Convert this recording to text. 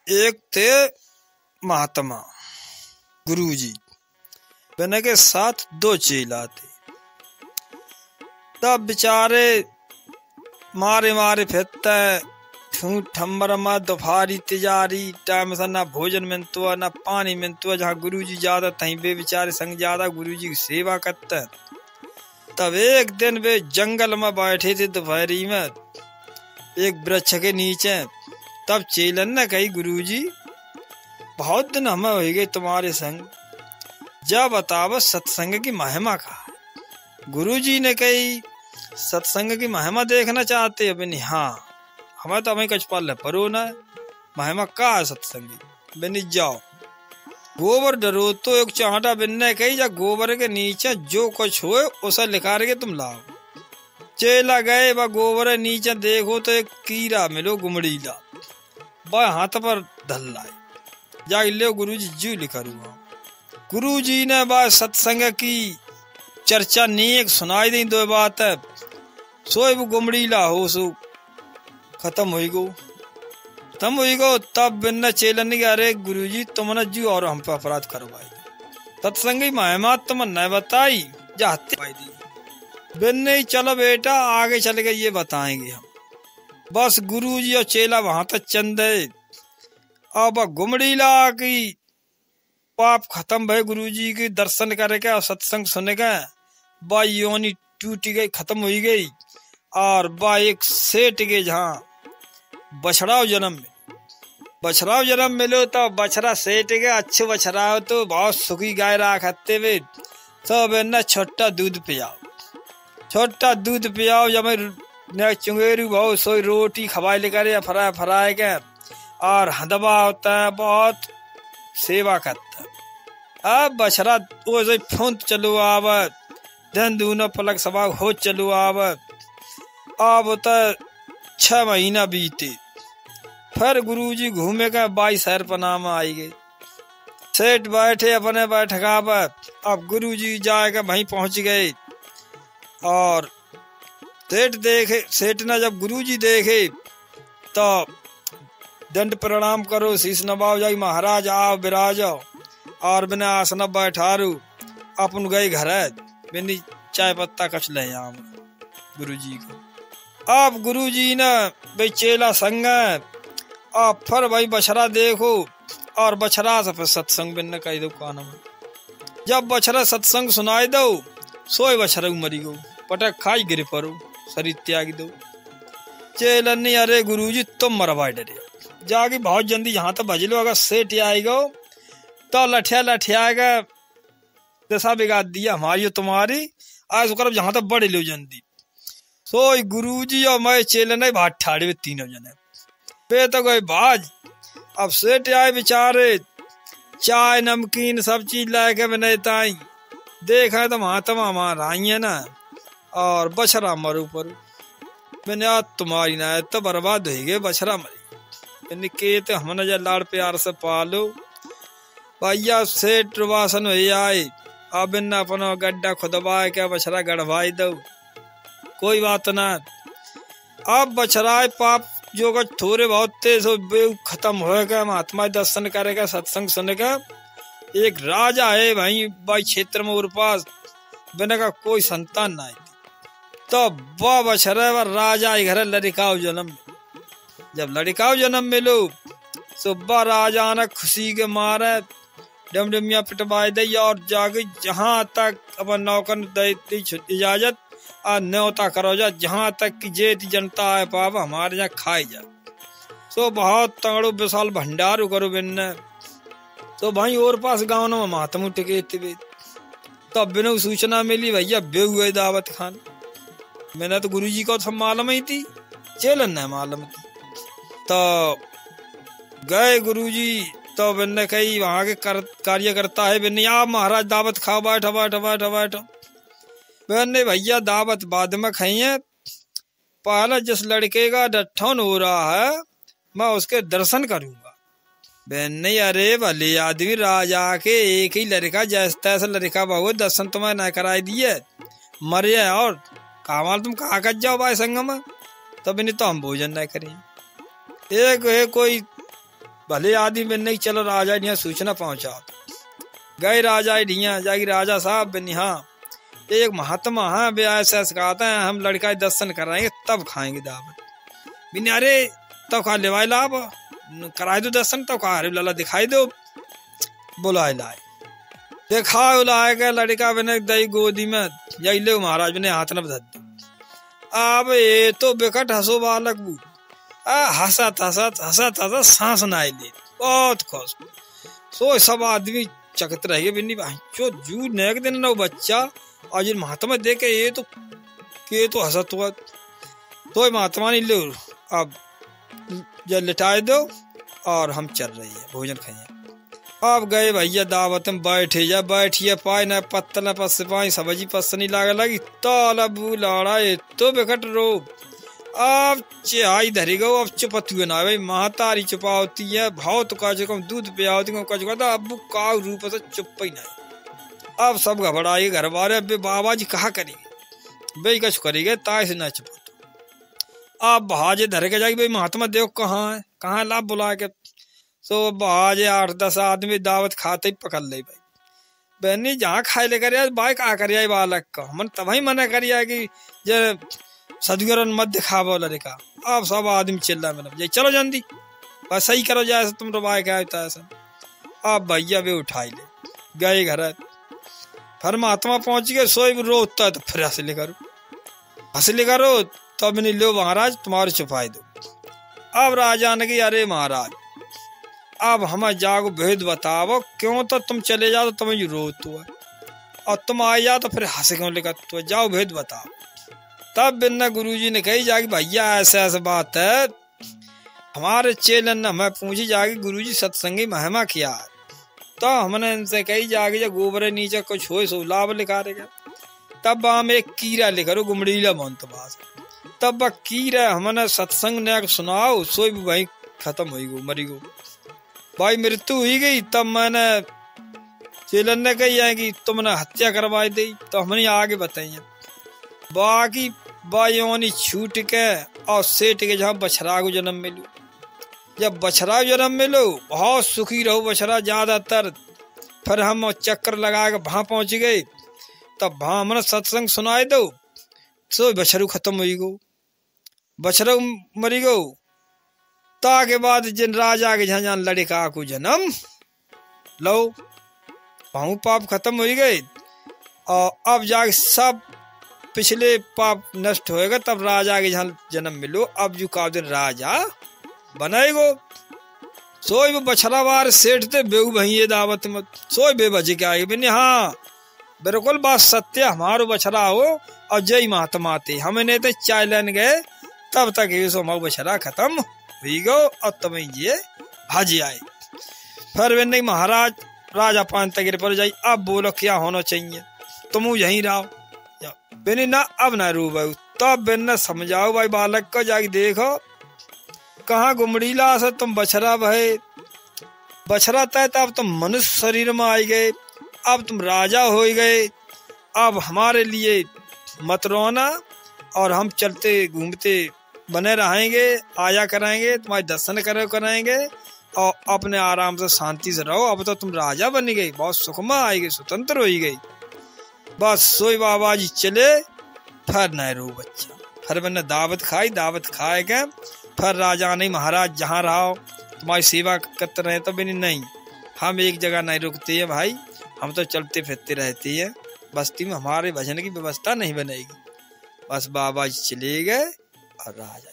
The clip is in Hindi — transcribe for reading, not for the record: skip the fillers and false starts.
एक थे महात्मा गुरुजी, बिना के साथ दो चेला थे। तब बेचारे मारे मारे फिरते ठम्बर में दोपहरी तिजारी टाइम से ना भोजन मिलता ना पानी मिलता। जहाँ गुरुजी ज्यादा तहीं वे बेचारे संग ज्यादा गुरुजी की सेवा करते। तब एक दिन वे जंगल में बैठे थे दोपहरी में एक वृक्ष के नीचे। तब चेलन ने कही, गुरुजी बहुत दिन हमें हो गए तुम्हारे संग, जा बताओ सत्संग की महिमा का। गुरुजी ने कही, सत्संग की महिमा देखना चाहते हो? बनी हाँ, हमें तो हमें कछ पाल परो ना महिमा का है सत्संगी। बनी जाओ गोबर डरो तो एक चाहटा बिन्ने कही, जा गोबर के नीचे जो कुछ हो उसे लिखा के तुम लाओ। चेला गए वह गोबर नीचे देखो तो एक कीड़ा मिलो गुमड़ीला, वह हाथ पर धल लाए। जा ले गुरुजी जी लिखा रुआ। गुरुजी ने वह सत्संग की चर्चा नेक सुनाई दी दो बात है। सोए वो गुमड़ीला हो सो खत्म हो गो, खत्म हो गो। तब बिन्ना चेलन के, अरे गुरुजी तुमने जी और हम पे अपराध करवाई, सत्संगी महिमा तुम न बताई, जाते दी बिन्ने। चलो बेटा आगे चल के ये बताएंगे हम। बस गुरुजी और चेला वहां तक चंदे। अब गुमड़ीला की पाप खत्म भय, गुरुजी के दर्शन करके और सत्संग सुन के बा योनी टूट गई, खत्म हो गई। और बा एक सेठ के जहाँ बछड़ाव जन्म मिलो तो बछड़ा सेठ के अच्छे बछड़ा हो तो बहुत सुखी गाय रखते हुए सब न छोटा दूध पियाओ। जब मैं चुंगेरू भाव सोई रोटी खवाई लेकर फराए के और हदबा होता है, बहुत सेवा करता है। अब बछड़ा वो फूंत चलो आव, दिन दूनो पलक सभा हो चलो आव। अब तो 6 महीना बीते। फिर गुरुजी घूमे का 22 शहर पनामा आई गए। सेठ बैठे अपने बैठका पर। अब गुरुजी जाएगा वहीं पहुंच गए और सेठ ने जब गुरुजी देखे तो दंड प्रणाम करो, शीश नवाओ, जाई महाराज आओ बिराजो। और बिना आसन बैठारू अपन गए घर, बिनी चाय पत्ता कछ ले आम गुरुजी को। अब गुरुजी ने भाई चेला संग अब फिर भाई बछड़ा देखो और बछड़ा से फिर सत्संग बिन कही दो कान में। जब बछड़ा सत्संग सुनाई दो सोए बछड़ा मरी गो, पटक खाई गिर परो, शरीर त्यागी दो। चेलन ने, अरे गुरुजी तुम मरवा डरे, जाके बहुत जल्दी यहाँ तक भज लो, अगर सेठ आई गो तो लठिया के दशा बिगाड़ दिया हमारी तुम्हारी, आज कर जहाँ तक बड़े लो जल्दी। सोई गुरुजी और मैं चेलन भाट ठाड़े तीनों जने पे तो गए बाज। अब सेठ आए बेचारे, चाय नमकीन सब चीज लाके बनाई। देखा तो महात्मा हमारा आई है ना, और बछड़ा मरू पर मैंने आज तुम्हारी ना तो बर्बाद हो गए, बछड़ा मरी। के तो हमने जो लाड़ प्यार से पालो भैया। सेठ वासन हो आए, अब इन अपना गड्ढा खुदवा के बछड़ा गढ़वाई दो, कोई बात ना। अब बछड़ा पाप जो कुछ थोड़े बहुत थे सो खत्म हो गया। महात्मा दर्शन करेगा, सत्संग सुनेगा। एक राजा है भाई क्षेत्र में, और पास बिना का कोई संतान ना आई। तो वह बछड़ा व राजा घर लड़काओ जन्म। जब लड़काओ जन्म मिलो सो वह राजा ने खुशी के मारे डमडमिया पिटवाई दी और जाके जहाँ तक अपन नौकर दे इजाजत और न्योता करो जा, जहाँ तक कि जेती जनता है पाप हमारे यहाँ खाई जा। सो बहुत तगड़ो विशाल भंडार करो बिन्ने। तो भाई और पास गाँव में महात्मा टिके थे। तब बिना सूचना मिली भैया बेहू गए दावत खान। मैंने तो गुरुजी को सब मालूम ही थी, चेलन ने मालूम थी। तो गए गुरुजी, तो बिन्ने कही वहां के कार्य करता है बिन्ने, आप महाराज दावत खाओ, बैठो। मैंने भैया दावत बाद में खाई है, पहले जिस लड़के का डट्ठन हो रहा है मैं उसके दर्शन करूंगा। मैंने, अरे भले आदमी, राजा के एक ही लड़का जैसा तैसा लड़का बहु दर्शन तुम्हें न कराई दिए, मरे और कामाल तुम कहा कर जाओ भाई संग में, तब नहीं तो हम भोजन न करें। एक है कोई भले आदमी में नहीं, चलो राजा यहाँ सूचना पहुंचा। गए राजा ढिया जागी, राजा साहब बिनिहा एक महात्मा हाँ बे ऐसा सिखाते हैं, हम लड़का दर्शन कराएंगे तब खाएंगे दावत। बिना अरे तब खा ले लाभ कराए दो दर्शन, तब खा अरे लाला दिखाई दो। बुलाए लाए देखा उलाए गए लड़का बने दही गोदी में यही ले महाराज बने हाथ न बधा दो। अब ये तो बेकट हंसो बालक बू हंसत हंसत हंसत हंसत सांस ना ले बहुत खुश। सो सब आदमी चकत रहे बिन्नी भाई जो जू नेक दिन ना बच्चा और जिन महात्मा देखे ये तो हंसत हुआ। तो महात्मा नहीं लो अब जब लिटाए दो और हम चल रही है भोजन खाइए। अब गए भैया दावत में बैठे जा बैठिए पाए न पत्तल न पस पाई सब्जी पस नहीं लागे लगी तालबू लाड़ा ये तो बेकट रो। अब चाय धरी गो अब चुपत हुए ना भाई महतारी चुपावती है भाव तो का कम दूध पियावती अब का रूप से चुप ही नहीं। अब सब घबराए घर बारे अब बाबा जी कहा करेंगे भाई कछ करेंगे ताय से न चुप। अब बहाजे धर के जाएगी भाई महात्मा देखो कहाँ है कहाँ लाभ बुला के। तो बहाजे 8-10 आदमी दावत खाते ही पकड़ ले भाई बहनी जहाँ खाए लेकर बाय कहा करिए बालक का मन तभी मना करिए कि जब सदगरन मत दिखा बोला देखा। अब सब आदमी चिल्ला मतलब चलो जल्दी बस सही करो जाए तुम तो बाय क्या होता है। अब भैया भी उठाई ले गए घर फिर महात्मा पहुंच गए सोई रोता है तो फिर हंसले करो तब नहीं लो महाराज तुम्हारे छुपाई दो। अब राजा ने कि अरे महाराज अब हमें जागो भेद बताओ क्यों तो तुम चले जाओ तो तुम्हें रो तो है और तुम आ जाओ तो फिर हंसे क्यों लेकर तो जाओ भेद बताओ। तब बिन्ना गुरुजी ने कही जागी भैया ऐसा ऐसा बात है हमारे चेलन ने हमें पूछी जागी गुरुजी सत्संगी महिमा किया तो हमने इनसे कही जागी जब गोबर नीचे कुछ हो सो लाभ लिखा रहेगा। तब हम एक कीरा लिखो गुमड़ीला मोहन पास तब वह कीरा हमने सत्संग ने सुनाओ सोई भी भाई खत्म हो गो मरी गो भाई मृत्यु हुई गई। तब मैंने चेलन ने कही जाएगी तुमने हत्या करवाई दी तो हमने आगे बताइए बाकी बायोनी छूट के और सेठ के जहाँ बछरा को जन्म मिलो जब बछरा जन्म मिलो बहुत सुखी रहो बछरा ज्यादातर। फिर हम चक्कर लगा के वहां पहुंच गए तब वहां हमने सत्संग सुनाए दो सो बछरू खत्म हुई गो बछरू मरी गो। ताके बाद जिन राजा के जहाँ लड़का को जन्म लो पाऊ पाप खत्म हो गए और अब जाके सब पिछले पाप नष्ट होएगा। तब राजा के जहाँ जन्म मिलो अब जो का दिन राजा बनाएगो सोई वो बछरावार सेठ थे बेऊ भैया दावत में सोई बेबजी के आएगी बिन्नी हाँ बिल्कुल बात सत्य हमारो बछरा हो और जय महात्मा थे हमें नहीं थे चाय लेने गए तब तक ये सो हमारा बछरा खत्म हुई गो और तुम्हें ये हाजी आए। फिर वे नहीं महाराज राजा पान तगिर पर जाई अब बोलो क्या होना चाहिए तुम यहीं रहो बिनी ना अब ना रू भाई तब बिन समझाओ भाई बालक को जाके देखो कहाँ गुमड़ीला से तुम बछरा भय बछरा तय तब तुम मनुष्य शरीर में आई गए अब तुम राजा हो गए। अब हमारे लिए मत रोना और हम चलते घूमते बने रहेंगे आया कराएंगे तुम्हारे दर्शन कराएंगे और अपने आराम से शांति से रहो। अब तो तुम राजा बनी गई बहुत सुखमा आई गई स्वतंत्र हो गई। बस सोई बाबा जी चले फिर न रो बच्चा फिर मैंने दावत खाए के फिर राजा नहीं महाराज जहाँ रहो तुम्हारी सेवा करते रहे तो भी नहीं हम एक जगह नहीं रुकते हैं भाई हम तो चलते फिरते रहते हैं बस्ती में हमारे भजन की व्यवस्था नहीं बनेगी। बस बाबा जी चले गए और राजा